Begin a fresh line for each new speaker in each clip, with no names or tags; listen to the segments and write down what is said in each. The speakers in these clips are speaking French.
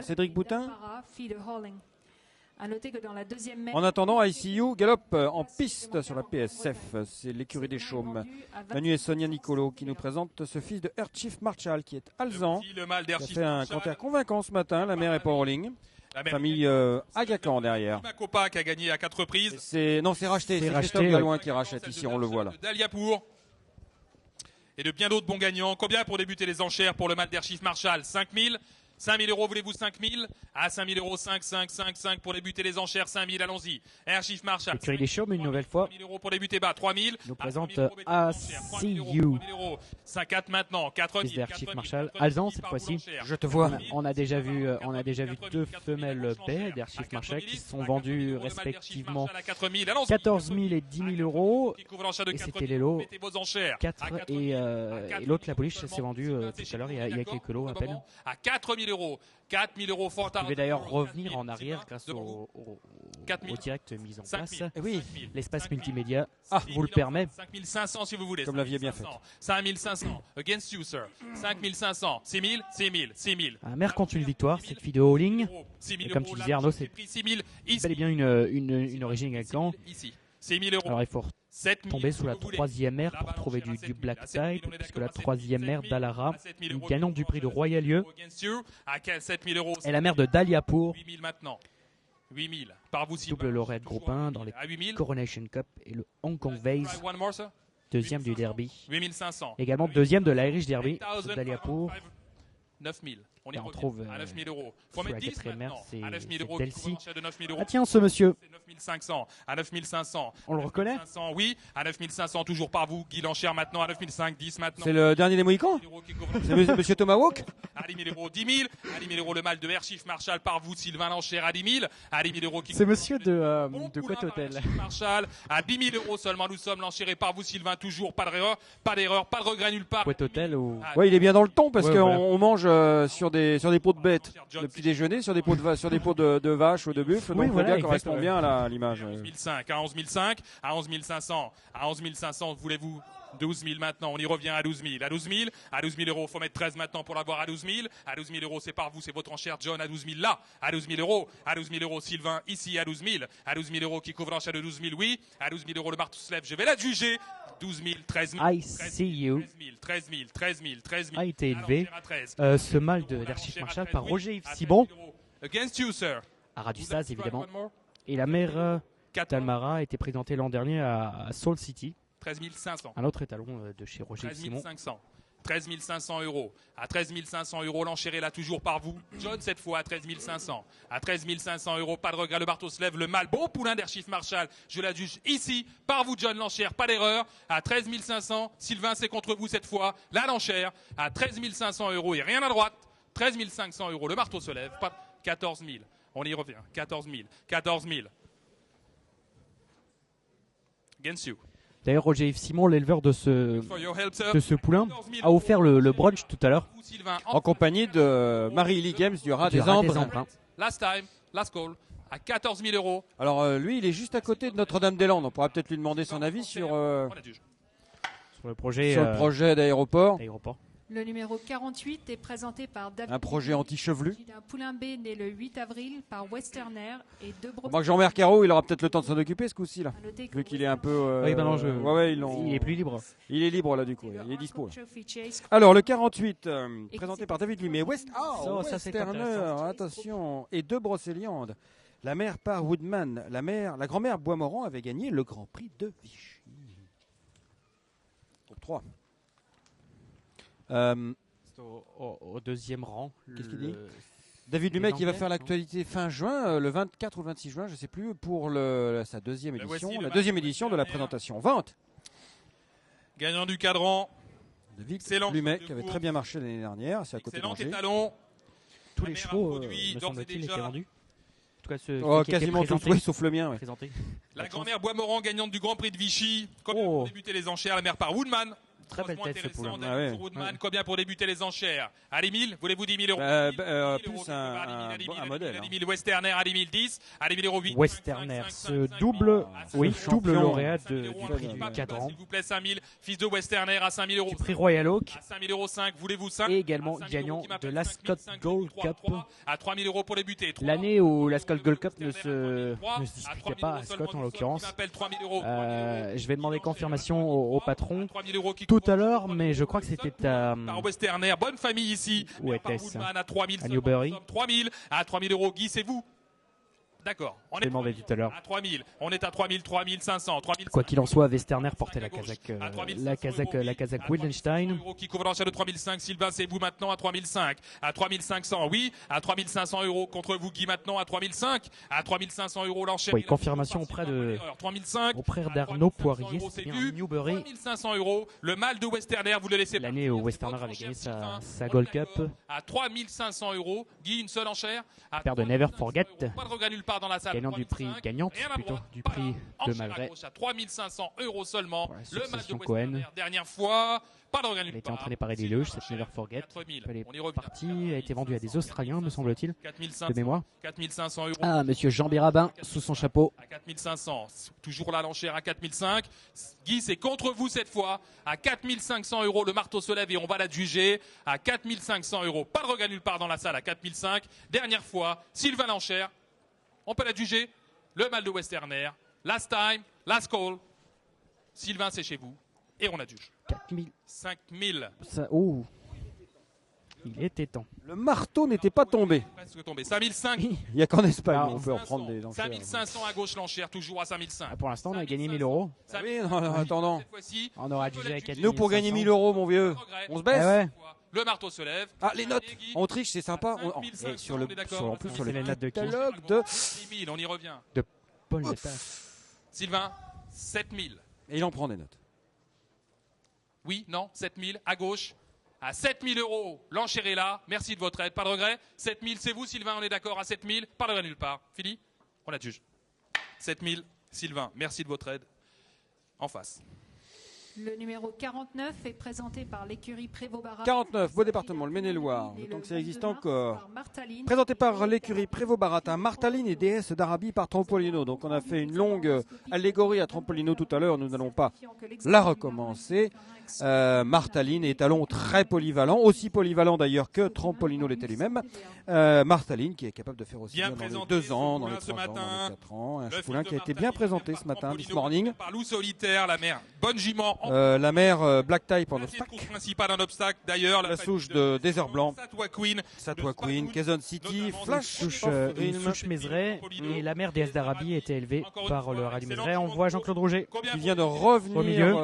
Cédric Boutin.
À noter que dans la deuxième mène,
En attendant, ICU galope en piste sur la PSF. C'est l'écurie des Chaumes. Manu et Sonia Nicolo qui nous présentent ce fils de Air Chief Marshall qui est alezan. Qui a fait un compteur convaincant ce matin. La mère est pas en ligne. Famille Agacan derrière.
Copa qui a gagné à 4 reprises.
C'est racheté. C'est Christophe Galouin qui rachète ici, on le voit là.
Daliapour. Et de bien d'autres bons gagnants. Combien pour débuter les enchères pour le mal d'Air Chief Marshall? 5 000. 5 000 euros, voulez-vous 5 000? À 5 000 euros, 5 pour débuter les enchères, 5 000, allons-y. Air Chief Marshall.
L'écurie des Chaumes, une nouvelle fois.
3 000 euros pour débuter bas, 3 000.
Nous présente ICU.
4 maintenant, 4 000.
Air Chief Marshall, alezan cette fois-ci.
Je te vois.
On a déjà vu deux femelles baies d'Air Chief Marshall qui se sont vendues respectivement 14 000 et 10 000 euros. Et c'était les lots 4 et l'autre, la pouliche, s'est vendue tout à l'heure, il y a quelques lots à peine.
À 4 000 euros. 4 000 euros fort à.
Je vais d'ailleurs revenir en arrière grâce au direct mis en place.
Oui,
l'espace multimédia vous le permet.
5 500 si vous voulez.
Comme l'aviez bien fait.
5 500. Against you, sir. 5 500. 6 000, 6 000, 6 000.
La mère compte une victoire, cette fille de Howling. Et comme tu disais Arnaud, c'est bel et bien une origine Agacan. Alors il faut tomber sous la troisième ère pour trouver du black type, puisque la troisième ère d'Alara, gagnante du prix de Royalieu, est la mère de Daliapour, double lauréat de groupe 1 dans les Coronation Cup et le Hong Kong Vase, deuxième du derby, également deuxième de l'Irish Derby, Daliapour.
9 000.
Et on trouve
à 9 000 euros.
sous la quatrième ère, c'est Delcy.
Ah
tiens, ce monsieur.
9 500. À 9 500.
On le reconnaît?
500, oui. À 9 500, toujours par vous. Guy Lanchère maintenant. À 9 500, 10 maintenant.
C'est le dernier des Mohicans? C'est monsieur Tomahawk?
À 10 000 euros, 10 000. À 10 000 euros, le mal de Air Chief Marshall par vous. Sylvain Lanchère à 10 000. À 10 000 euros.
C'est monsieur de Couette Hôtel.
Marshall. À 10 000 euros seulement, nous sommes Lanchérés par vous, Sylvain. Toujours pas d'erreur, pas de regret nulle part.
Couette Hôtel ou.
Ouais, il est bien dans le ton parce qu'on mange sur des pots de bêtes. Le petit déjeuner sur des pots de vaches ou de buffles. Donc le gars correspond bien à l'image.
11 500, à 11 500, à 11 500, à 11 500, voulez-vous 12 000 maintenant, on y revient à 12 000, à 12 000, à 12 000 euros, faut mettre 13 maintenant pour l'avoir à 12 000, à 12 000 euros, c'est par vous, c'est votre enchère, John, à 12 000 là, à 12 000 euros, à 12 000 euros, Sylvain, ici, à 12 000, à 12 000 euros, qui couvre l'enchère de 12 000, oui, à 12 000 euros, le marteau se lève, je vais la juger, 12 000, 13 000,
ICU
13 000, 13 000, 13 000,
a été élevé, ce mâle de l'Air Chief Marshall par Roger Yves Simon,
against you, sir,
à Radustaz évidemment, et la mère Talmara a été présentée l'an dernier à Soul City.
13 500.
Un autre étalon de chez Roger
13
Simon.
500. 13 500 euros. À 13 500 euros, l'enchéré là toujours par vous. John cette fois à 13 500. À 13 500 euros, pas de regret, le marteau se lève, le mâle, bon poulain d'Air Chief Marshall. Je la juge ici, par vous John l'enchère, pas d'erreur. À 13 500, Sylvain c'est contre vous cette fois. La l'enchère à 13 500 euros et rien à droite. 13 500 euros, le marteau se lève, pas 14 000. On y revient, 14 000. 14 000. Against you.
D'ailleurs, Roger Yves Simon, l'éleveur de ce poulain, a offert le brunch tout à l'heure.
En compagnie de Marie-Lee Games du Rat des Embruns.
Last time, last call, à 14 000 euros.
Alors lui, il est juste à côté de Notre-Dame-des-Landes. On pourra peut-être lui demander son avis sur
le projet
d'aéroport.
Le numéro 48 est présenté par David.
Un projet anti-chevelu.
Un poulain B né le 8 avril par Western Air et deux brebis.
Moi, Jean-Mer Caro, il aura peut-être le temps de s'en occuper ce coup-ci là. Vu qu'il est un peu.
Oui, ben non,
il
est plus libre.
Il est libre là du coup. Il est dispo. Alors le 48, présenté par David Lumet. Westerner, attention. Et deux brocéliandes. La mère par Woodman. La grand-mère Boismorand avait gagné le Grand Prix de Vichy. Groupe 3.
Au deuxième rang.
Qu'est-ce qu'il dit? David Lumet qui va faire l'actualité fin juin, le 24 ou le 26 juin, je ne sais plus, pour sa deuxième édition, la deuxième édition de la présentation. Vente.
Gagnant du cadran.
David Lumet qui avait très bien marché l'année dernière, c'est à côté de Angers.
Étalon.
Tous les chevaux, me semble-t-il, étaient vendus. En tout cas,
quasiment tous, oui, sauf le mien.
La grand-mère Boismorand, gagnante du Grand Prix de Vichy. Comme pour débuter les enchères, la mère par Woodman.
Très belle tête ce poulain.
Ah ouais. Combien pour débuter les enchères? À 10 000, voulez-vous 10 000 euros?
Plus un modèle.
À 10 000 Westerner, à 10 000 10, à 10 000 euros 8.
Westerner, ce double lauréat du prix du cadran.
S'il vous plaît, 5 000. Fils de Westerner à 5 000 euros.
Du prix Royal Oak.
À 5 000 euros 5, voulez-vous 5?
Et également gagnant de l'Ascot Gold Cup.
À 3 000 euros pour débuter.
L'année où l'Ascot Gold Cup ne se disputait pas à Ascot en l'occurrence. Je vais demander confirmation au patron tout à l'heure, mais je crois que c'était à
Westerner. Bonne famille ici.
Où était-ce?
À
Newbury.
3 000. À 3 000 euros. Guy, c'est vous? D'accord.
On est demandé tout à l'heure.
À 3 000. On est à 3 000, 3 500.
Quoi qu'il en soit, Westerner portait la casaque Wildenstein.
Qui couvre l'enchère de 3 500. Sylvain, c'est vous maintenant à 3 500. À 3 500, oui. À 3 500 euros contre vous, Guy, maintenant à 3 500. À 3 500 euros l'enchère.
Oui, confirmation auprès d'Arnaud Poirier. C'est bien Newbury.
3 500 euros. Le mâle de Westerner, vous le laissez.
L'année où Westerner avait gagné sa Gold Cup.
À 3 500 euros. Guy, une seule enchère.
Père de Never Forget.
Pas de regret nulle part dans la salle.
Gagnant du prix, gagnante plutôt du prix de Malgré.
À 3 500 euros seulement.
Le match de Cohen.
Dernière fois. Pas de regret nulle part.
Il a été entraîné par Eddie Leuch, cette Never Forget. Elle est partie, a été vendue à des Australiens, me semble-t-il, de mémoire.
4 500 euros.
Ah, monsieur Jean Bérabin, sous son chapeau.
À 4 500. Toujours là l'enchère à 4 500. Guy, c'est contre vous cette fois. À 4 500 euros, le marteau se lève et on va la juger. À 4 500 euros. Pas de regret nulle part dans la salle à 4 500. Dernière fois. Sylvain l'enchère. On peut la juger. Le mâle de Westerner. Last time, last call. Sylvain, c'est chez vous. Et on adjuge.
4000.
5000.
Oh. Il était temps.
Le marteau n'était pas tombé.
Presque tombé. 5005.
Il n'y a qu'en Espagne, on peut en prendre des enchères.
5500 à gauche l'enchère, toujours à 5005.
Pour l'instant, on a gagné 1000 euros.
Oui, en attendant.
On aura adjugé à 4000.
Nous, pour gagner 1000 euros, mon vieux, on se baisse.
Le marteau se lève.
Ah, les notes. On triche, c'est sympa. Et sur le catalogue de
6000, on y revient.
De Paul Lepage.
Sylvain, 7000.
Et il en prend des notes.
Oui, non, 7000 à gauche. À 7000 euros, l'enchère est là. Merci de votre aide, pas de regret. 7000, c'est vous, Sylvain, on est d'accord à 7000. Pas de regret nulle part. Fini? On adjuge. 7000, Sylvain, merci de votre aide. En face.
Le numéro 49 est présenté par l'écurie Prévost-Baratin.
49, beau département, le Maine-et-Loire. Le temps que ça existe encore. Présenté par l'écurie Prévost-Baratin, Martaline et déesse d'Arabie par Trompolino. Donc on a fait une longue allégorie à Trompolino tout à l'heure. Nous n'allons pas la recommencer. Martaline est talon très polyvalent, aussi polyvalent d'ailleurs que Trompolino l'était lui-même. Martaline qui est capable de faire aussi bien dans les 2 ans, dans les 3 ans, dans les 4 ans. Un poulain qui a été bien présenté ce matin, this morning.
Par loup solitaire, la mère. Bonne jument.
La mère Black Type en obstacle.
Principal en obstacle d'ailleurs.
La souche de Désert Blanc.
Satwa
Queen. Kazon City. Flash.
Une souche Mézeray. Et la mère déesse d'Arabie a été élevée par le Rallye Mézeray. On voit Jean-Claude Rouget.
Qui vient de revenir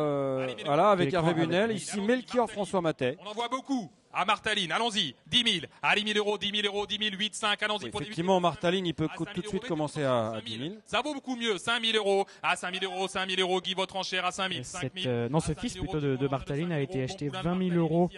voilà, avec Hervé Bunel. Ici Melchior François Matet.
On en voit beaucoup. À Martaline, allons-y, 10 000, à 10 000 euros, 10 000 euros, 10 000, 8, 5, allons-y.
Oui, effectivement, Martaline, il peut tout de suite commencer à 10 000.
Ça vaut beaucoup mieux, 5 000 euros, à 5 000 euros, 5 000 euros, Guy, votre enchère à 5 000, 5 000.
Non, ce fils plutôt de Martaline a été acheté 20 000 euros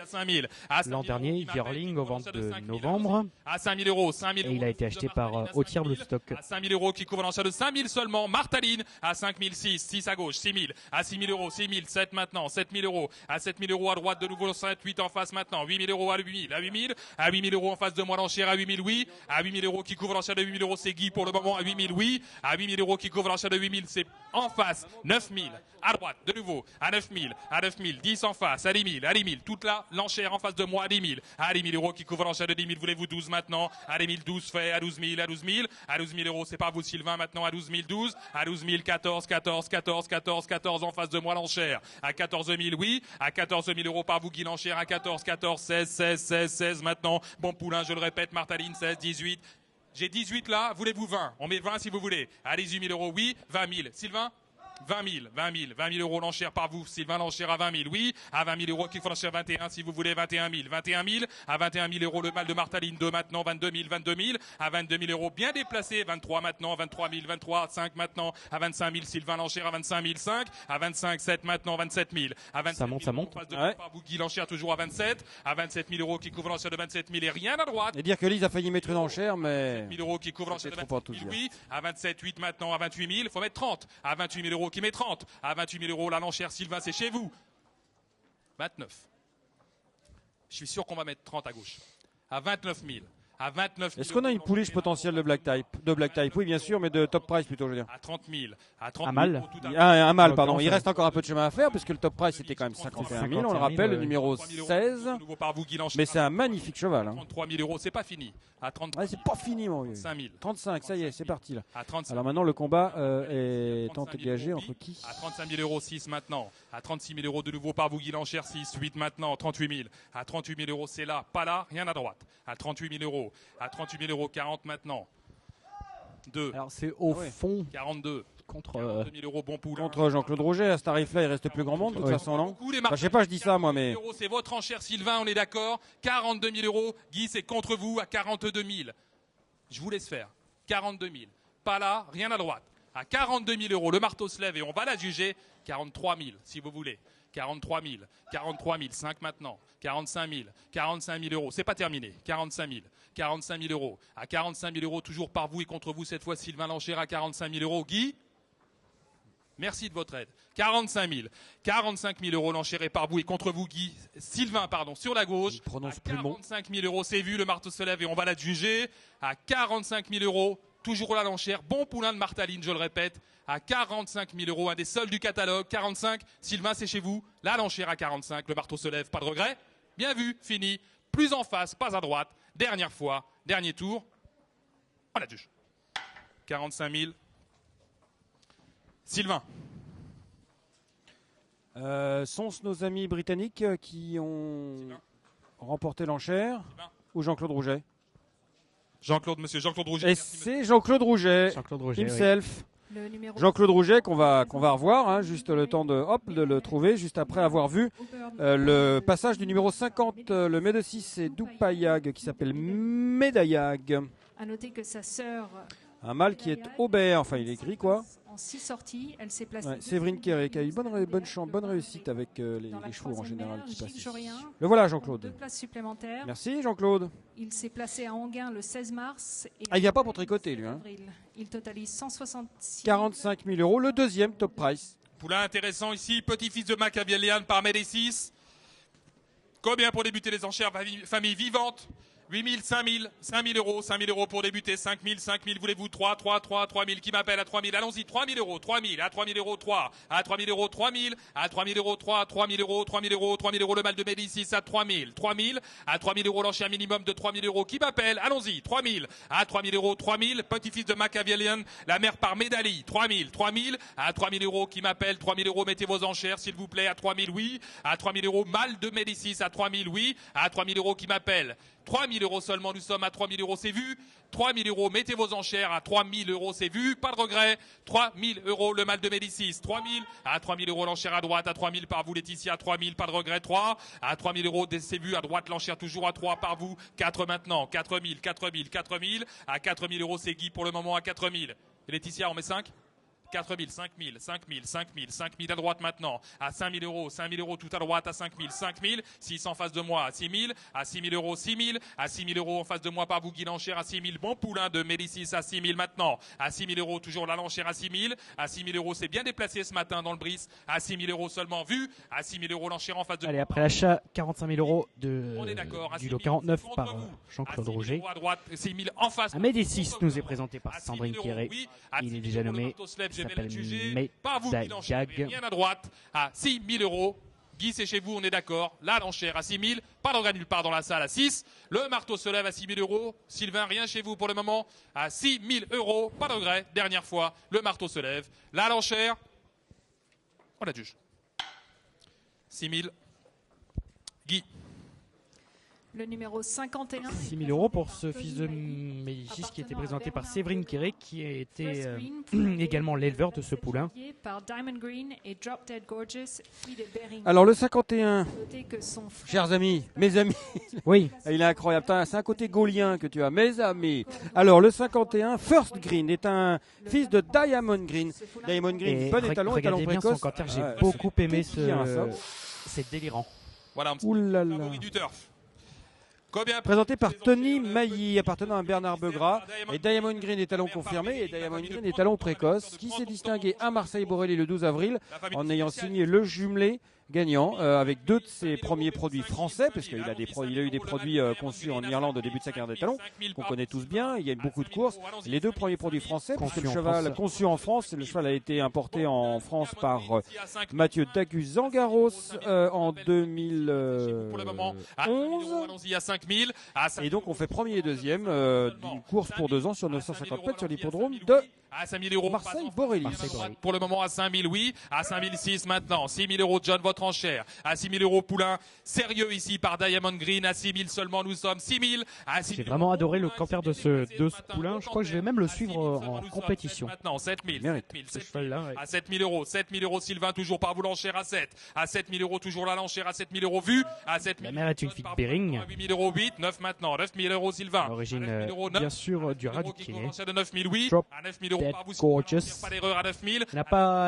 l'an dernier, Yearling, au vente de novembre.
À 5 000 euros, 5 000 euros.
Et il a été acheté par Autier Bluestock.
À 5 000 euros, qui couvre l'enchère de 5 000 seulement, Martaline, à 5 000, 6 à gauche, 6 000, à 6 000 euros, 6 000, 7 maintenant, 7 000 euros, à 7 000 euros à droite, de nouveau 7, 8 en face maintenant, 8 000 euros à 8 000, à 8 000, à 8 000 euros en face de moi l'enchère à 8 000 oui, à 8 000 euros qui couvre l'enchère de 8 000 euros c'est Guy pour le moment à 8 000 oui, à 8 000 euros qui couvre l'enchère de 8 000 c'est en face 9 000 à droite de nouveau à 9 000 à 9 000 10 en face à 10 000 à 10 000 toute là l'enchère en face de moi à 10 000 à 10 000 euros qui couvre l'enchère de 10 000 voulez-vous 12 maintenant à 10 000 12 fait à 12 000 à 12 000 à 12 000 euros c'est pas vous Sylvain maintenant à 12 000 12 à 12 000 14 14 14 14 14 en face de moi l'enchère à 14 000 oui à 14 000 euros par vous Guy l'enchère à 14 14 16 16 16 16 maintenant bon poulain je le répète Martaline 16 18 j'ai 18 là voulez-vous 20 on met 20 si vous voulez à 18 000 euros oui 20 000 Sylvain 20 000, 20 000, 20 000 euros l'enchère par vous. Sylvain l'enchère à 20 000, oui. À 20 000 euros, qu'il faut l'enchère 21 si vous voulez, 21 000. 21 000, à 21 000 euros le mâle de Martaline 2 maintenant, 22 000, 22 000. À 22 000 euros bien déplacé, 23 maintenant, 23 000, 23, 5 maintenant. À 25 000, Sylvain l'enchère à 25 000, 5. À 25, 7 maintenant, 27 000. À 27 000,
ça monte.
Ouais. Par vous, Guy l'enchère toujours à 27. À 27 000 euros qui couvre l'enchère de 27 000 et rien à droite.
Et dire que Lise a failli mettre une enchère, mais.
27 000 euros qui couvre l'enchère de 27 000, oui. À 27, 8 maintenant, à 28 000, il faut mettre 30. À 28 000 euros qui met 30. À 28 000 euros, la l'enchère, Sylvain, c'est chez vous. 29. Je suis sûr qu'on va mettre 30 à gauche. À 29 000. À 29 000.
Est-ce qu'on a une pouliche potentielle de black type? Oui, bien sûr, mais de top price plutôt, je veux dire.
À 30 000. À 30 000.
Un mal, pardon. Il reste encore un peu de chemin à faire puisque le top price était quand même 51 000. On le rappelle, le numéro 16. Mais c'est un magnifique cheval.
33 000 euros, c'est pas fini. À 33
c'est pas fini, mon vieux.
35 000.
35, ça y est, c'est parti là.
À 35 000.
Alors maintenant, le combat est engagé entre qui?
À 35 000 euros, 6 maintenant. À 36 000 euros de nouveau par vous, Guy Lanchère, 6, 8 maintenant. 38 000. À 38 000 euros, c'est là, pas là, rien à droite. À 38 000 euros. À 38 000 euros, 40 maintenant. 2.
Alors c'est au fond
42.
Contre
42 000 euros, bon poulain.
Contre Jean-Claude Rouget, à ce tarif-là, il reste plus grand monde de toute façon, non? Je sais pas, je dis ça moi, mais.
C'est votre enchère, Sylvain, on est d'accord. 42 000 euros. Guy, c'est contre vous à 42 000. Je vous laisse faire. 42 000. Pas là, rien à droite. À 42 000 euros, le marteau se lève et on va la juger. 43 000, si vous voulez. 43 000. 43 000. 5 maintenant. 45 000. 45 000 euros. C'est pas terminé. 45 000. 45 000 euros. À 45 000 euros, toujours par vous et contre vous, cette fois, Sylvain Lanchère à 45 000 euros. Guy, merci de votre aide. 45 000. 45 000 euros l'enchéré par vous et contre vous, Guy. Sylvain, pardon, sur la gauche. À 45 000 euros, c'est vu, le marteau se lève et on va la juger. À 45 000 euros, toujours là l'enchère. Bon poulain de Martaline, je le répète. À 45 000 euros, un des seuls du catalogue. 45. Sylvain, c'est chez vous. Là l'enchère à 45. Le marteau se lève, pas de regret. Bien vu, fini. Plus en face, pas à droite. Dernière fois, dernier tour. On la juge. 45 000. Sylvain.
Sont-ce nos amis britanniques qui ont remporté l'enchère ou Jean-Claude Rouget?
Monsieur Jean-Claude Rouget.
Et c'est Jean-Claude Rouget, himself. Jean-Claude Rouget qu'on va revoir, hein, juste le temps de le trouver, juste après avoir vu le passage du numéro 50, le Médecins, c'est Doupayag qui s'appelle Médayag.
À noter que sa sœur.
Un mâle qui est aubert, enfin il est gris quoi.
En 6 sorties, elle s'est placée.
Séverine Kéré qui a eu bonne réussite avec les chevaux en général qui passent ici. Le voilà Jean-Claude.
2 places supplémentaires.
Merci Jean-Claude.
Il s'est placé à Anguin le 16 mars. Et
il vient pas pour tricoter lui. Hein.
Il totalise 166
45 000 euros, le deuxième top price.
Poulain intéressant ici, petit-fils de Machiavellian par Médicis. Combien pour débuter les enchères, famille vivante? 8 000, 5 000, 5 000 euros, 5 000 euros pour débuter, 5 000, 5 000, voulez-vous 3 000, qui m'appelle à 3 000, allons-y, 3 000 euros, 3 000, à 3 000 euros, 3, à 3 000 euros, 3 000, à 3 000 euros, 3, 3 000 euros, 3 000 euros, 3 000 euros, le mal de Médicis à 3 000, 3 000, à 3 000 euros, l'enchère minimum de 3 000 euros, qui m'appelle, allons-y, 3 000, à 3 000 euros, 3 000, petit-fils de Machiavellian, la mère par Médalie, 3 000, 3 000, à 3 000 euros, qui m'appelle, 3 000 euros, mettez vos enchères, s'il vous plaît, à 3 000, oui, à 3 000 euros, mal de Médicis, à 3 000, oui, à 3 000 euros, qui m'appelle, 3 000 euros seulement, nous sommes à 3 000 euros, c'est vu. 3 000 euros, mettez vos enchères à 3 000 euros, c'est vu. Pas de regret. 3 000 euros, le mal de Médicis. 3 000, à 3 000 euros, l'enchère à droite. À 3 000 par vous, Laetitia. À 3 000, pas de regret. 3, à 3 000 euros, c'est vu. À droite, l'enchère toujours à 3 par vous. 4 maintenant. 4 000, 4 000, 4 000. À 4 000 euros, c'est Guy pour le moment à 4 000. Et Laetitia, on met 5 4 000, 5 000, 5 000, 5 000, 5 000 à droite maintenant, à 5 000 euros tout à droite, à 5 000, 5 000, 6 en face de moi, à 6 000, à 6 000 euros, 6 000, à 6 000 euros en face de moi par vous, Guy Lanchère, à 6 000, bon poulain de Médicis à 6 000 maintenant, à 6 000 euros, toujours la Lanchère à 6 000, à 6 000 euros, c'est bien déplacé ce matin dans le Brice, à 6 000 euros seulement vu, à 6 000 euros, l'enchère en face de moi.
Allez, après l'achat, 45 000 euros du lot 49 par Jean-Claude Rouget.
À droite, 6 000 en face.
À Médicis nous est présenté par Sandrine Kéré. Il est déjà nommé, il s'appelle
pas vous, Guy Lanchère, rien à droite, à 6 000 euros. Guy, c'est chez vous, on est d'accord. La Lanchère à 6 000, pas de regret nulle part dans la salle à 6. Le marteau se lève à 6 000 euros. Sylvain, rien chez vous pour le moment, à 6 000 euros. Pas de regret, dernière fois, le marteau se lève. La Lanchère, on la juge. 6 000. Guy.
Le numéro 51.
6 000 euros pour ce fils de Médicis qui était présenté par Séverine Kéré, qui a été également l'éleveur de ce poulain.
Alors le 51, chers amis, mes amis,
oui,
il est incroyable, c'est un côté gaulien que tu as, mes amis. Alors le 51, First Green, est un fils de Diamond Green. Diamond Green, bon étalon, étalon précoce.
J'ai beaucoup aimé c'est délirant.
Voilà un petit favori du turf.
Présenté par Tony Mailly, appartenant à Bernard Begras, et Diamond Green est talon confirmé et Diamond Green est talon précoce, qui s'est distingué à Marseille-Borelli le 12 avril en ayant signé le jumelé gagnant avec 2 de ses premiers produits français, parce qu'il a, il a eu des produits conçus en Irlande au début de sa carrière des talons, qu'on connaît tous bien. Il y a beaucoup de courses. Les 2 premiers produits français, puisque le cheval conçu en France, le cheval a été importé en France par Mathieu Dagus-Zangaros en 2011. Et donc on fait premier et deuxième d'une course pour 2 ans sur 950 mètres sur l'hippodrome de
à 5 000 euros
Marseille-Borély.
Pour le moment à 5 000, oui. À 5 006 maintenant. 6 000 euros John, votre enchère. À 6 000 euros Poulain. Sérieux ici par Diamond Green. À 6 000 seulement, nous sommes 6 000.
J'ai vraiment adoré le camper de ce Poulain. Je crois que je vais même le suivre en compétition.
Maintenant, 7 000.
À
7 000 euros. 7 000 euros Sylvain, toujours par vous l'enchère à 7. À 7 000 euros, toujours la l'enchère à 7 000 euros vue. À 7 000.
La mère est une fille de Bering.
8 000 euros 8. 9 maintenant. 9 000 euros Sylvain.
Origine, bien sûr, du rat du Kiné.
De 9 000, oui. À 9 000 euros par vous.
Gorgeous.
Pas d'erreur à 9 000.
Elle